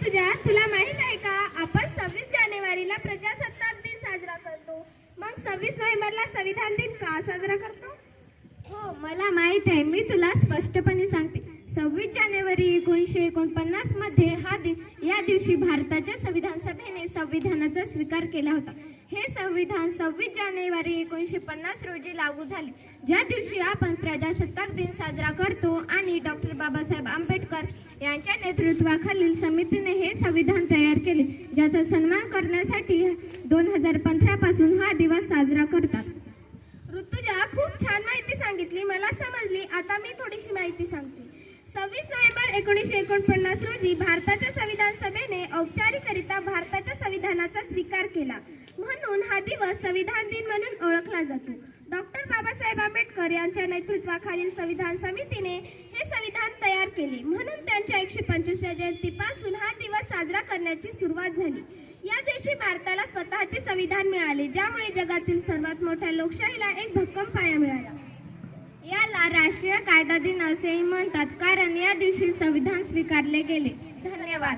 ऋतुजा, तुला माहित आहे का आपण 26 जानेवारीला प्रजासत्ताक दिन साजरा करतो. मग 26 नोव्हेंबरला संविधान दिन का साजरा करतो? हो, मला माहित आहे. मी तुला स्पष्टपणे सांगते. 26 जानेवारी 1949 मध्ये या दिवशी भारताच्या संविधान सभेने संविधानाचा स्वीकार केला होता. हे संविधान 26 जानेवारी 1950 रोजी लागू झाले, ज्या दिवशी आपण प्रजासत्ताक दिन साजरा करतो. आणि डॉक्टर बाबासाहेब आंबेडकर यांच्या नेतृत्वाखालील समितीने हे संविधान तयार केले, ज्याचा सन्मान करण्यासाठी 2015 पासून हा दिवस साजरा करतात. ऋतुजा, खूप छान माहिती सांगितली, मला समजली. आता मी थोडीशी माहिती सांगते. 26 नोव्हेंबर 1949 रोजी भारताच्या संविधान सभेने औपचारिकरित्या भारताच्या संविधानाचा स्वीकार केला, म्हणून हा दिवस संविधान दिन म्हणून ओळखला जातो. डॉक्टर बाबासाहेब आंबेडकर यांच्या नेतृत्वाखालील संविधान समितीने हे संविधान तयार केले, म्हणून त्यांच्या 125व्या जयंतीपासून हा दिवस साजरा करण्याची सुरुवात झाली. या दिवशी भारताला स्वतःचे संविधान मिळाले, ज्यामुळे जगातील सर्वात मोठ्या लोकशाहीला एक भक्कम पाया मिळाला. याला राष्ट्रीय कायदा दिन असेही म्हणतात, कारण या दिवशी संविधान स्वीकारले गेले. धन्यवाद.